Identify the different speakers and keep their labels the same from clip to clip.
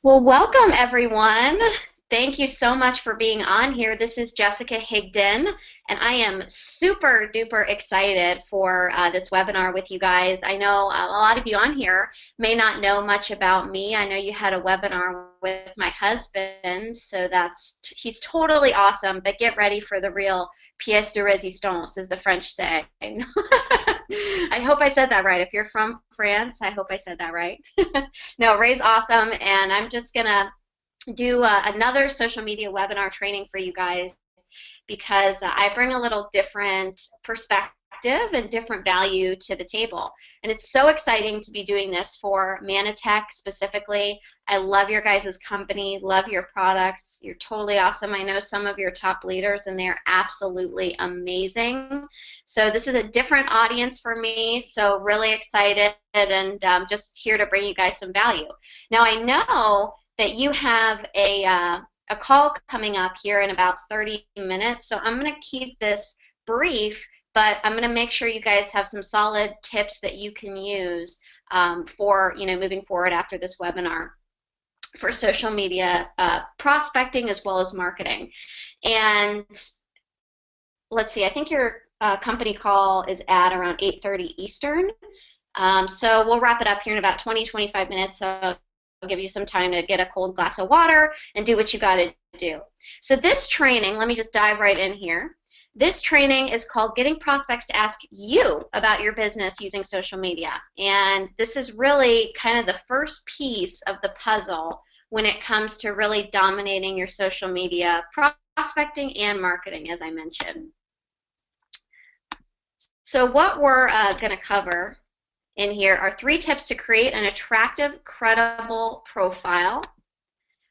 Speaker 1: Well, welcome everyone. Thank you so much for being on here. This is Jessica Higdon, and I am super duper excited for this webinar with you guys. I know a lot of you on here may not know much about me. I know you had a webinar with my husband, so he's totally awesome, but get ready for the real pièce de résistance, as the French say. I hope I said that right. If you're from France, I hope I said that right. No, Ray's awesome, and I'm just gonna do another social media webinar training for you guys because I bring a little different perspective and different value to the table. And it's so exciting to be doing this for Mannatech specifically. I love your guys' company, love your products. You're totally awesome. I know some of your top leaders and they're absolutely amazing. So this is a different audience for me, so really excited and just here to bring you guys some value. Now I know that you have a call coming up here in about 30 minutes, so I'm going to keep this brief, but I'm going to make sure you guys have some solid tips that you can use for moving forward after this webinar for social media prospecting as well as marketing. And let's see, I think your company call is at around 8:30 Eastern. So we'll wrap it up here in about 20-25 minutes. So I'll give you some time to get a cold glass of water and do what you got to do. So this training, let me just dive right in here. This training is called Getting Prospects to Ask You About Your Business Using Social Media. And this is really kind of the first piece of the puzzle when it comes to really dominating your social media prospecting and marketing, as I mentioned. So what we're going to cover in here are 3 tips to create an attractive, credible profile,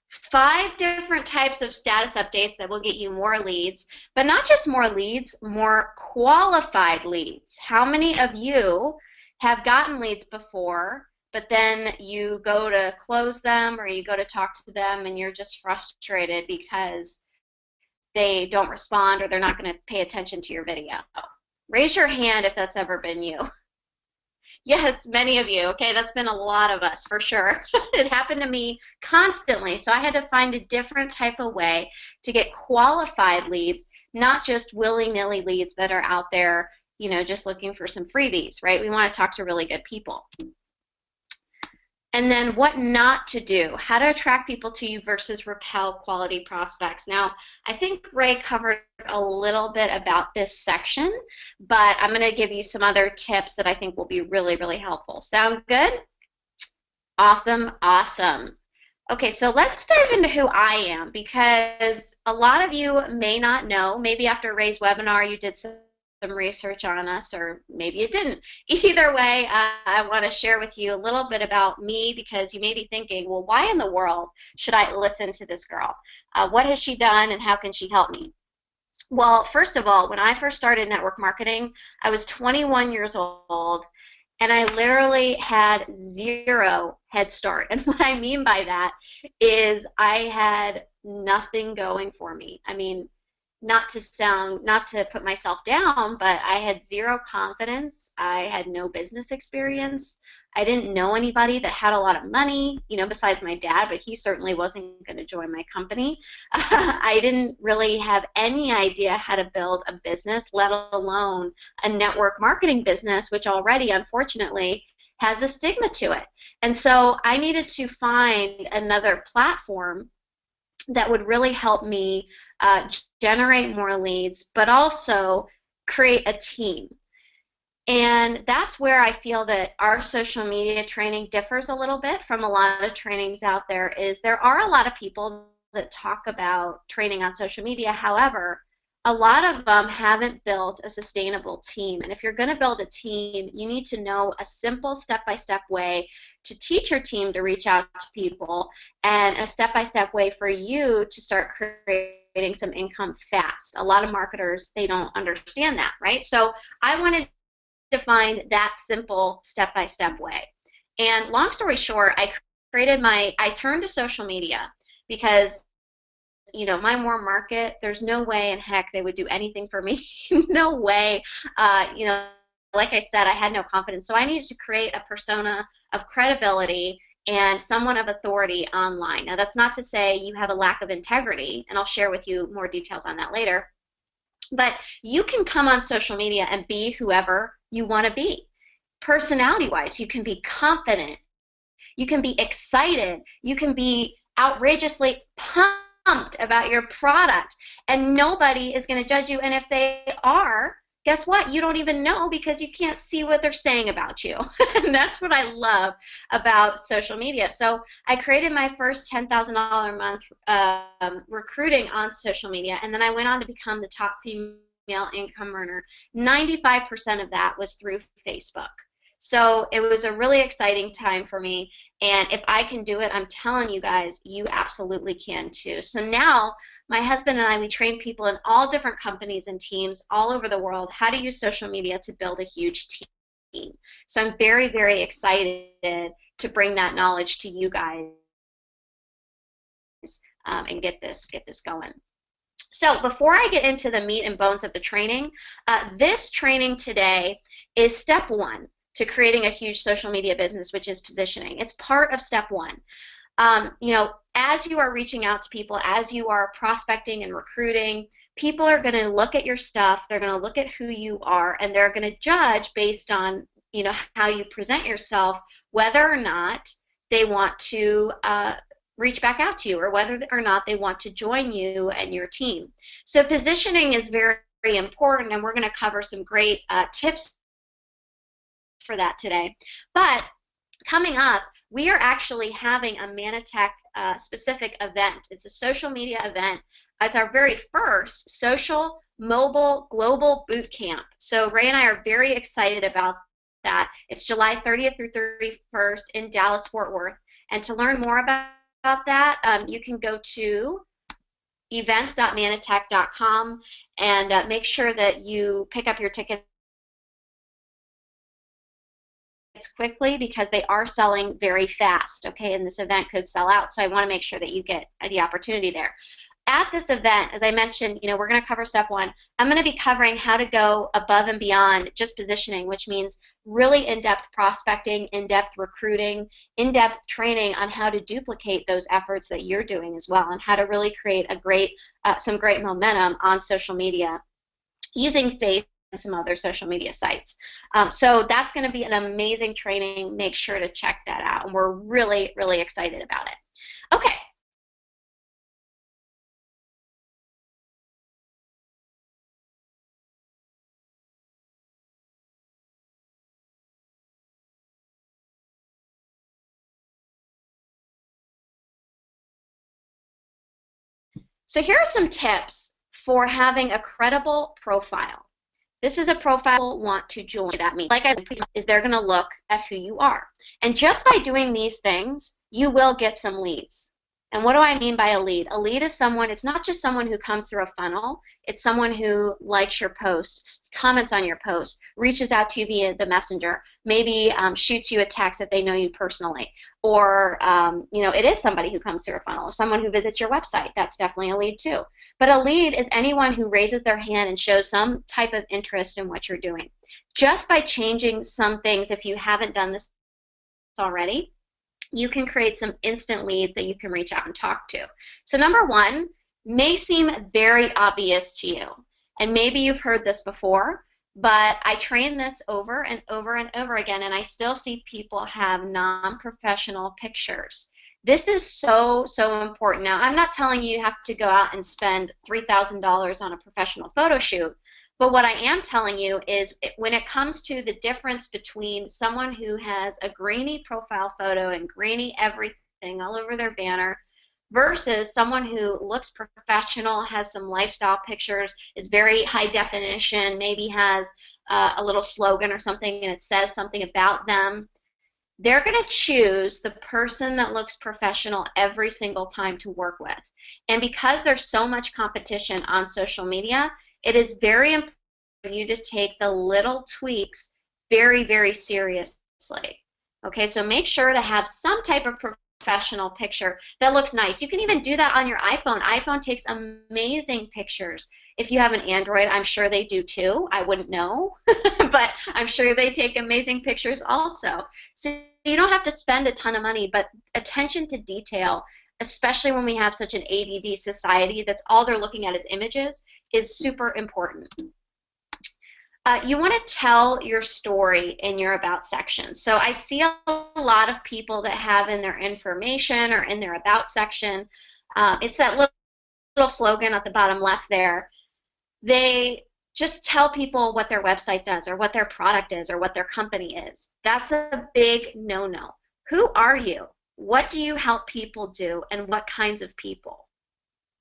Speaker 1: 5 different types of status updates that will get you more leads, but not just more leads, more qualified leads. How many of you have gotten leads before, but then you go to close them or you go to talk to them and you're just frustrated because they don't respond or they're not going to pay attention to your video? Raise your hand if that's ever been you. Yes, many of you. Okay, that's been a lot of us for sure. It happened to me constantly. So I had to find a different type of way to get qualified leads, not just willy-nilly leads that are out there, just looking for some freebies, right? We want to talk to really good people. And then what not to do, how to attract people to you versus repel quality prospects. Now, I think Ray covered a little bit about this section, but I'm going to give you some other tips that I think will be really, really helpful. Sound good? Awesome, awesome. Okay, so let's dive into who I am because a lot of you may not know. Maybe after Ray's webinar you did some research on us, or maybe you didn't. Either way, I want to share with you a little bit about me because you may be thinking, well, why in the world should I listen to this girl? What has she done and how can she help me? Well, first of all, when I first started network marketing, I was 21 years old and I literally had 0 head start. And what I mean by that is I had nothing going for me. I mean, not to put myself down, but I had 0 confidence. I had no business experience. I didn't know anybody that had a lot of money, besides my dad, but he certainly wasn't going to join my company. I didn't really have any idea how to build a business, let alone a network marketing business, which already, unfortunately, has a stigma to it. And so I needed to find another platform that would really help me generate more leads, but also create a team. And that's where I feel that our social media training differs a little bit from a lot of trainings out there. Is there are a lot of people that talk about training on social media. However, a lot of them haven't built a sustainable team. And if you're going to build a team, you need to know a simple step-by-step way to teach your team to reach out to people and a step-by-step way for you to start creating some income fast. A lot of marketers, they don't understand that, right? So I wanted to find that simple step-by-step way. And long story short, I turned to social media because my warm market, there's no way in heck they would do anything for me. No way. Like I said, I had no confidence. So I needed to create a persona of credibility and someone of authority online. Now, that's not to say you have a lack of integrity, and I'll share with you more details on that later. But you can come on social media and be whoever you want to be. Personality-wise, you can be confident, you can be excited, you can be outrageously pumped about your product, and nobody is going to judge you. And if they are, guess what? You don't even know because you can't see what they're saying about you. And that's what I love about social media. So I created my first $10,000 a month recruiting on social media, and then I went on to become the top female income earner. 95% of that was through Facebook. So it was a really exciting time for me, and if I can do it, I'm telling you guys, you absolutely can too. So now my husband and I, we train people in all different companies and teams all over the world how to use social media to build a huge team. So I'm very, very excited to bring that knowledge to you guys and get this going. So before I get into the meat and bones of the training, this training today is step one to creating a huge social media business, which is positioning. It's part of step one. You know, as you are reaching out to people, as you are prospecting and recruiting, people are going to look at your stuff, they're going to look at who you are, and they're going to judge based on, you know, how you present yourself, whether or not they want to reach back out to you, or whether or not they want to join you and your team. So positioning is very, very important, and we're going to cover some great tips for that today. But coming up, we are actually having a Mannatech specific event. It's a social media event. It's our very first social mobile global boot camp. So Ray and I are very excited about that. It's July 30th through 31st in Dallas, Fort Worth. And to learn more about that, you can go to events.mannatech.com and make sure that you pick up your tickets quickly, because they are selling very fast, okay, and this event could sell out, so I want to make sure that you get the opportunity there. At this event, as I mentioned, you know, we're going to cover step one. I'm going to be covering how to go above and beyond just positioning, which means really in-depth prospecting, in-depth recruiting, in-depth training on how to duplicate those efforts that you're doing as well, and how to really create a great, some great momentum on social media using faith and some other social media sites. So that's going to be an amazing training. Make sure to check that out. And we're really, really excited about it. Okay. So here are some tips for having a credible profile. This is a profile people want to join. That means, like I said, is they're going to look at who you are. And just by doing these things, you will get some leads. And what do I mean by a lead? A lead is someone, it's not just someone who comes through a funnel, it's someone who likes your post, comments on your post, reaches out to you via the messenger, maybe shoots you a text that they know you personally, or you know, it is somebody who comes through a funnel, someone who visits your website. That's definitely a lead too. But a lead is anyone who raises their hand and shows some type of interest in what you're doing. Just by changing some things, if you haven't done this already, you can create some instant leads that you can reach out and talk to. So number one may seem very obvious to you, and maybe you've heard this before, but I train this over and over and over again, and I still see people have non-professional pictures. This is so, so important. Now, I'm not telling you have to go out and spend $3,000 on a professional photo shoot, but what I am telling you is when it comes to the difference between someone who has a grainy profile photo and grainy everything all over their banner versus someone who looks professional, has some lifestyle pictures, is very high definition, maybe has a little slogan or something and it says something about them, they're going to choose the person that looks professional every single time to work with. And because there's so much competition on social media, it is very important for you to take the little tweaks very, very seriously. Okay, so make sure to have some type of professional picture that looks nice. You can even do that on your iPhone. iPhone takes amazing pictures. If you have an Android, I'm sure they do too. I wouldn't know, but I'm sure they take amazing pictures also. So you don't have to spend a ton of money, but attention to detail, especially when we have such an ADD society that's all they're looking at is images, is super important. You want to tell your story in your about section. So I see a lot of people that have in their information or in their about section, it's that little slogan at the bottom left there. They just tell people what their website does or what their product is or what their company is. That's a big no-no. Who are you? What do you help people do, and what kinds of people?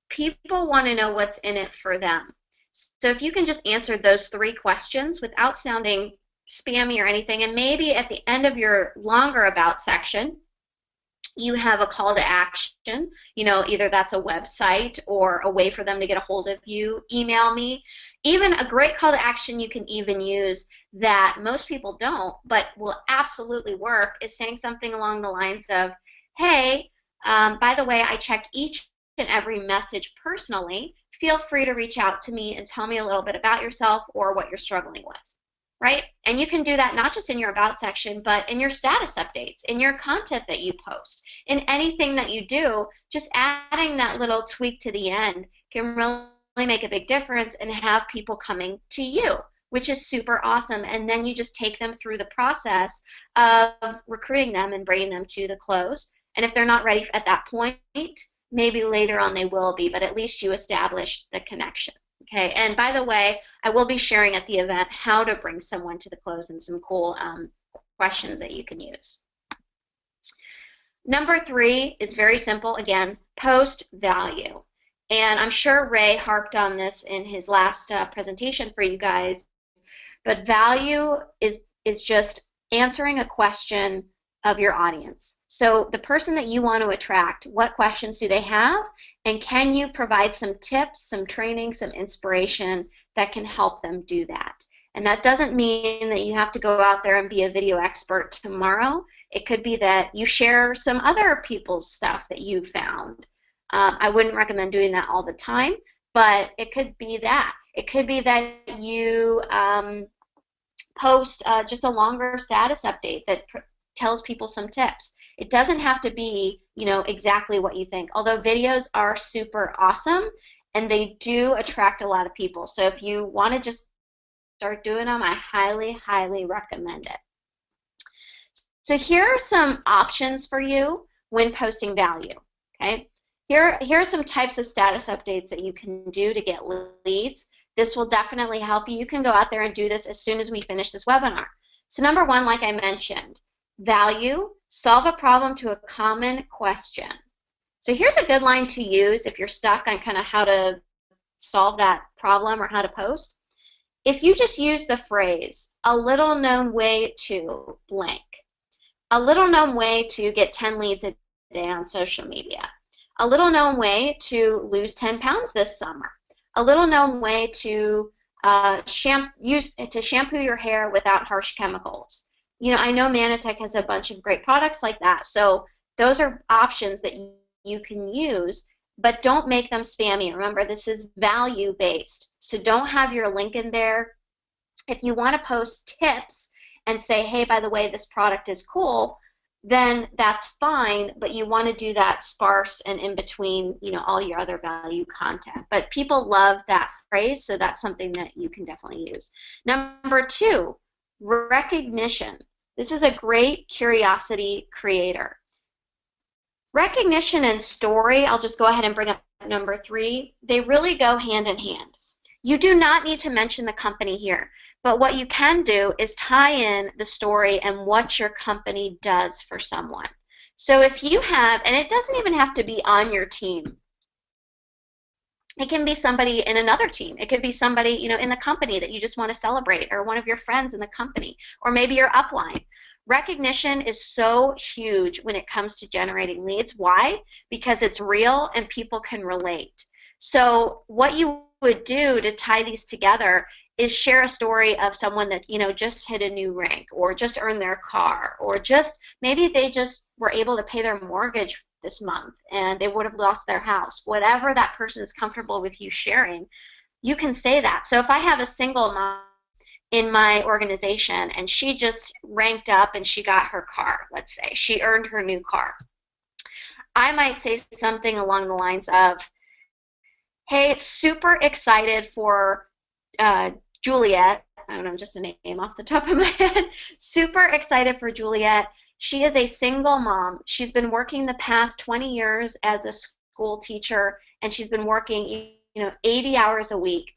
Speaker 1: People want to know what's in it for them. So if you can just answer those 3 questions without sounding spammy or anything, and maybe at the end of your longer about section, you have a call to action, either that's a website or a way for them to get a hold of you, email me. Even a great call to action you can even use that most people don't, but will absolutely work, is saying something along the lines of, hey, by the way, I check each and every message personally. Feel free to reach out to me and tell me a little bit about yourself or what you're struggling with, right? And you can do that not just in your about section, but in your status updates, in your content that you post, in anything that you do. Just adding that little tweak to the end can really make a big difference and have people coming to you, which is super awesome. And then you just take them through the process of recruiting them and bringing them to the close. And if they're not ready at that point, maybe later on they will be, but at least you established the connection. Okay, and by the way, I will be sharing at the event how to bring someone to the close and some cool questions that you can use. Number 3 is very simple. Again, post value. And I'm sure Ray harped on this in his last presentation for you guys, but value is just answering a question of your audience. So the person that you want to attract, what questions do they have? And can you provide some tips, some training, some inspiration that can help them do that? And that doesn't mean that you have to go out there and be a video expert tomorrow. It could be that you share some other people's stuff that you found. I wouldn't recommend doing that all the time, but it could be that. It could be that you post just a longer status update that tells people some tips. It doesn't have to be, exactly what you think. Although videos are super awesome and they do attract a lot of people. So if you want to just start doing them, I highly, highly recommend it. So here are some options for you when posting value. Okay, here are some types of status updates that you can do to get leads. This will definitely help you. You can go out there and do this as soon as we finish this webinar. So number 1, like I mentioned, value, solve a problem to a common question. So here's a good line to use if you're stuck on kind of how to solve that problem or how to post. If you just use the phrase, a little known way to blank, a little known way to get 10 leads a day on social media, a little known way to lose 10 pounds this summer, a little known way to shampoo your hair without harsh chemicals. I know Mannatech has a bunch of great products like that. So those are options that you can use, but don't make them spammy. Remember, this is value-based. So don't have your link in there. If you want to post tips and say, hey, by the way, this product is cool, then that's fine, but you want to do that sparse and in between, all your other value content. But people love that phrase, so that's something that you can definitely use. Number 2, recognition. This is a great curiosity creator. Recognition and story, I'll just go ahead and bring up number 3, they really go hand in hand. You do not need to mention the company here, but what you can do is tie in the story and what your company does for someone. So if you have, and it doesn't even have to be on your team, it can be somebody in another team. It could be somebody, in the company that you just want to celebrate, or one of your friends in the company, or maybe your upline. Recognition is so huge when it comes to generating leads. Why? Because it's real and people can relate. So what you would do to tie these together is share a story of someone that, just hit a new rank, or just earned their car, or maybe they just were able to pay their mortgage this month and they would have lost their house. Whatever that person is comfortable with you sharing, you can say that. So if I have a single mom in my organization and she just ranked up and she got her car, let's say. She earned her new car. I might say something along the lines of, hey, super excited for Juliet. I don't know, just a name off the top of my head. Super excited for Juliet. She is a single mom. She's been working the past 20 years as a school teacher, and she's been working, 80 hours a week.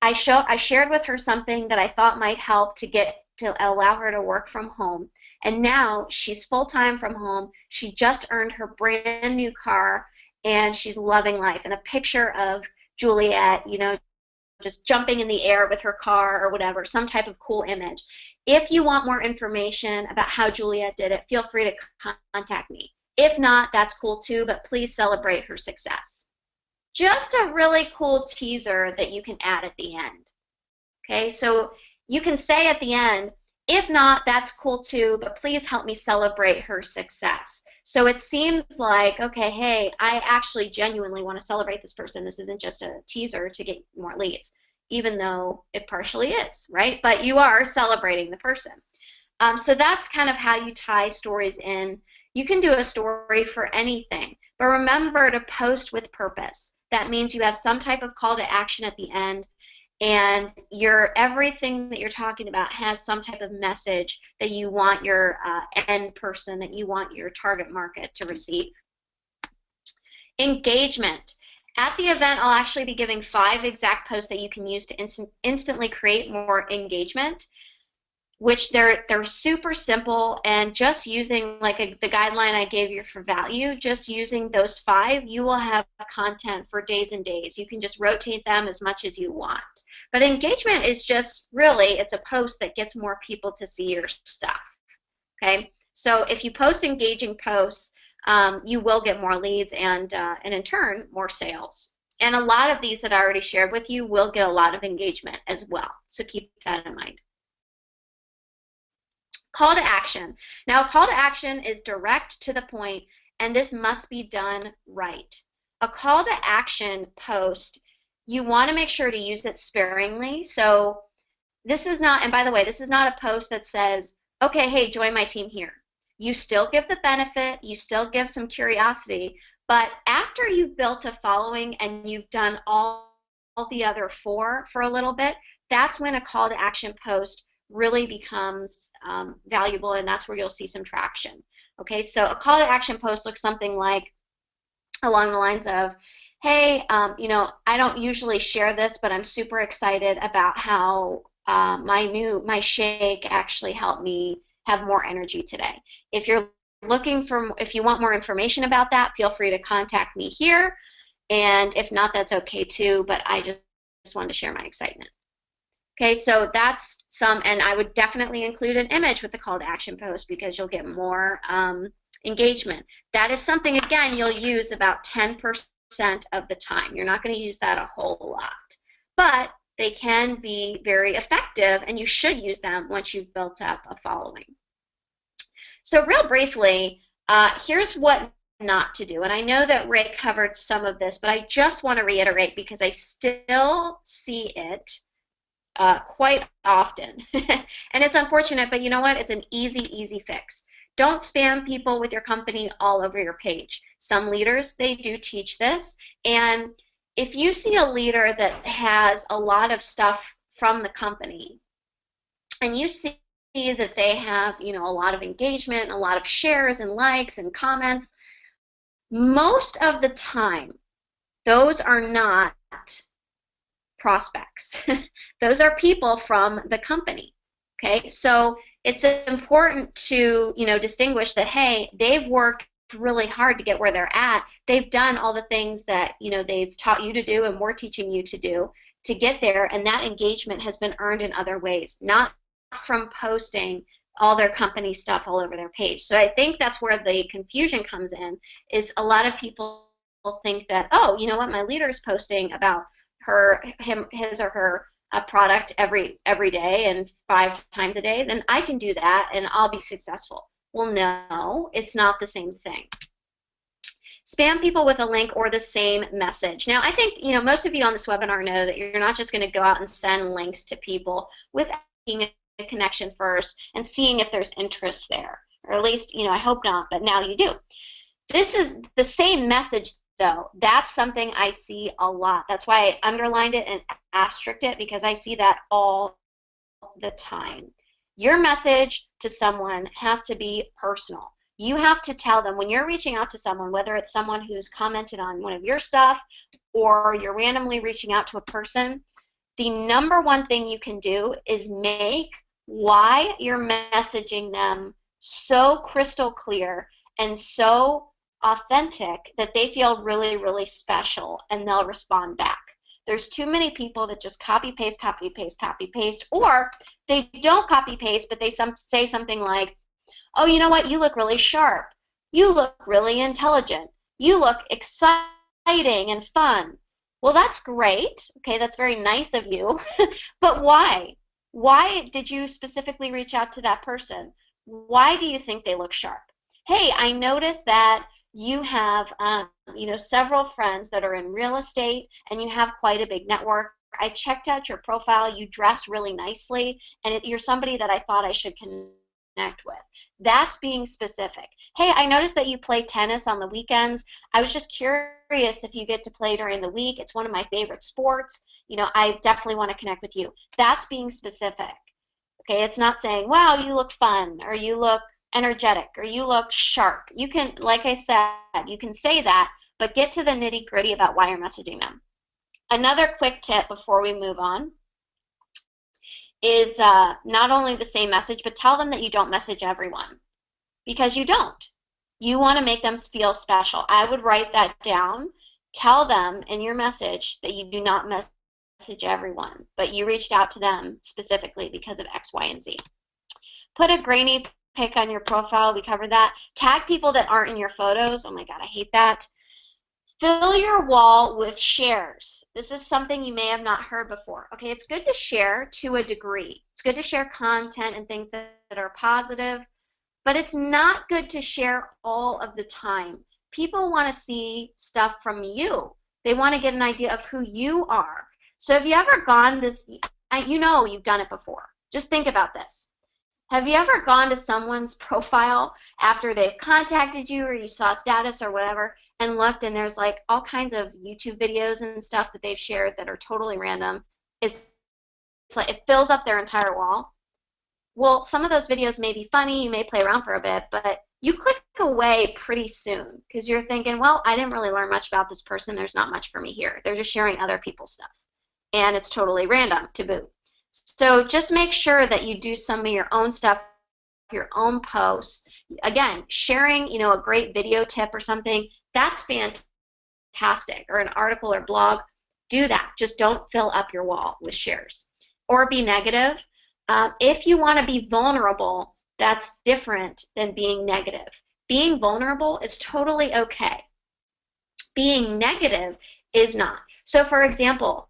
Speaker 1: I shared with her something that I thought might help to allow her to work from home. And now she's full-time from home. She just earned her brand new car and she's loving life. And a picture of Juliet, just jumping in the air with her car or whatever, some type of cool image. If you want more information about how Juliet did it, feel free to contact me. If not, that's cool too, but please celebrate her success. Just a really cool teaser that you can add at the end. Okay, so you can say at the end, if not, that's cool too, but please help me celebrate her success. So it seems like, okay, hey, I actually genuinely want to celebrate this person. This isn't just a teaser to get more leads, even though it partially is, right? But you are celebrating the person. So that's kind of how you tie stories in. You can do a story for anything, but remember to post with purpose. That means you have some type of call to action at the end, and everything that you're talking about has some type of message that you want your end person, that you want your target market to receive. Engagement. At the event, I'll actually be giving 5 exact posts that you can use to instantly create more engagement, which they're super simple, and just using the guideline I gave you for value, just using those 5, you will have content for days and days. You can just rotate them as much as you want. But engagement is just really, it's a post that gets more people to see your stuff, okay? So if you post engaging posts, you will get more leads and in turn, more sales. And a lot of these that I already shared with you will get a lot of engagement as well. So keep that in mind. Call to action. Now, a call to action is direct to the point, and this must be done right. A call to action post, you want to make sure to use it sparingly. So this is not, and by the way, this is not a post that says, okay, hey, join my team here. You still give the benefit, you still give some curiosity, but after you've built a following and you've done all the other 4 for a little bit, that's when a call to action post really becomes valuable, and that's where you'll see some traction. Okay, so a call to action post looks something like along the lines of, hey, I don't usually share this, but I'm super excited about how my shake actually helped me have more energy today. If you want more information about that, feel free to contact me here, and if not, that's okay too, but I just wanted to share my excitement. Okay, so that's and I would definitely include an image with the call to action post because you'll get more engagement. That is something, again, you'll use about 10% of the time. You're not going to use that a whole lot, but they can be very effective, and you should use them once you've built up a following. So real briefly, here's what not to do. And I know that Ray covered some of this, but I just want to reiterate because I still see it quite often. And it's unfortunate, but you know what? It's an easy fix. Don't spam people with your company all over your page. Some leaders, they do teach this. And if you see a leader that has a lot of stuff from the company, and you see that they have, a lot of engagement, a lot of shares and likes and comments, most of the time, those are not prospects. Those are people from the company. Okay, so it's important to distinguish that, hey, they've worked really hard to get where they're at. They've done all the things that they've taught you to do and we're teaching you to do to get there, and that engagement has been earned in other ways, not from posting all their company stuff all over their page. So I think that's where the confusion comes in, is a lot of people think that, oh, you know what, my leader is posting about his or her product every day and 5 times a day, then I can do that and I'll be successful. Well, no, it's not the same thing. Spam people with a link or the same message. Now, I think most of you on this webinar know that you're not just going to go out and send links to people without a connection first and seeing if there's interest there. Or at least, I hope not, but now you do. This is the same message, though. That's something I see a lot. That's why I underlined it and asterisked it, because I see that all the time. Your message to someone has to be personal. You have to tell them when you're reaching out to someone, whether it's someone who's commented on one of your stuff or you're randomly reaching out to a person, the number one thing you can do is make why you're messaging them so crystal clear and so authentic that they feel really, really special, and they'll respond back. There's too many people that just copy paste, copy paste, copy paste, or they don't copy paste, but they say something like, oh, you know what, you look really sharp. You look really intelligent. You look exciting and fun. Well, that's great. Okay, that's very nice of you. But why? Why did you specifically reach out to that person? Why do you think they look sharp? Hey, I noticed that you have several friends that are in real estate and you have quite a big network. I checked out your profile. You dress really nicely, and you're somebody that I thought I should connect with. That's being specific. Hey, I noticed that you play tennis on the weekends. I was just curious if you get to play during the week. It's one of my favorite sports. I definitely want to connect with you. That's being specific. Okay, it's not saying, wow, you look fun, or you look energetic, or you look sharp. You can, like I said, you can say that, but get to the nitty-gritty about why you're messaging them. Another quick tip before we move on is not only the same message, but tell them that you don't message everyone, because you don't. You want to make them feel special. I would write that down. Tell them in your message that you do not message everyone, but you reached out to them specifically because of X, Y, and Z. Put a grainy pic on your profile. We covered that. Tag people that aren't in your photos. Oh my God, I hate that. Fill your wall with shares. This is something you may have not heard before. Okay, it's good to share to a degree. It's good to share content and things that are positive, but it's not good to share all of the time. People want to see stuff from you. They want to get an idea of who you are. So have you ever gone this, you've done it before. Just think about this. Have you ever gone to someone's profile after they've contacted you, or you saw status or whatever, and looked, and there's like all kinds of YouTube videos and stuff that they've shared that are totally random? It's like it fills up their entire wall. Well, some of those videos may be funny, you may play around for a bit, but you click away pretty soon because you're thinking, well, I didn't really learn much about this person. There's not much for me here. They're just sharing other people's stuff, and it's totally random to boot. So just make sure that you do some of your own stuff, your own posts. Again, sharing, a great video tip or something, that's fantastic, or an article or blog. Do that. Just don't fill up your wall with shares or be negative. If you want to be vulnerable, that's different than being negative. Being vulnerable is totally okay. Being negative is not. So for example,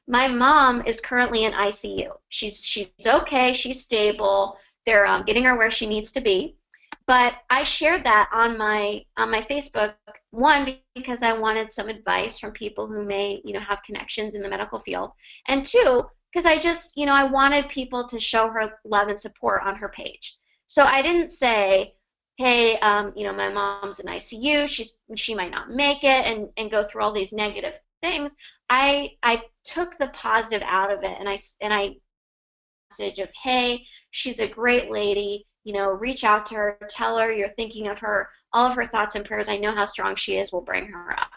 Speaker 1: my mom is currently in ICU. She's okay, she's stable. They're getting her where she needs to be. But I shared that on my Facebook, one, because I wanted some advice from people who may, have connections in the medical field, and two, because I just, I wanted people to show her love and support on her page. So I didn't say, hey, my mom's in ICU, she might not make it, and go through all these negative things. I took the positive out of it, and I message of, hey, she's a great lady, reach out to her, tell her you're thinking of her, all of her thoughts and prayers, I know how strong she is, will bring her up.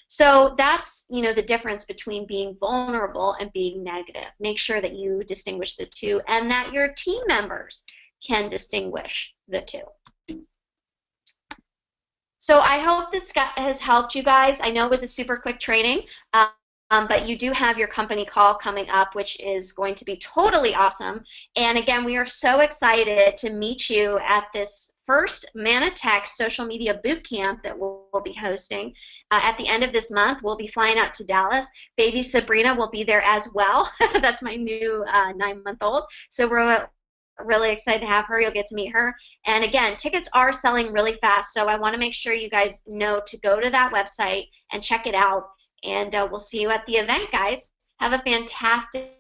Speaker 1: So that's, the difference between being vulnerable and being negative. Make sure that you distinguish the two, and that your team members can distinguish the two. So I hope this has helped you guys. I know it was a super quick training, but you do have your company call coming up, which is going to be totally awesome. And again, we are so excited to meet you at this first Mannatech social media boot camp that we'll be hosting at the end of this month. We'll be flying out to Dallas. Baby Sabrina will be there as well. That's my new 9-month-old. So we're really excited to have her. You'll get to meet her. And again, tickets are selling really fast, so I want to make sure you guys know to go to that website and check it out. And we'll see you at the event, guys. Have a fantastic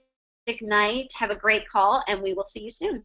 Speaker 1: night. Have a great call, and we will see you soon.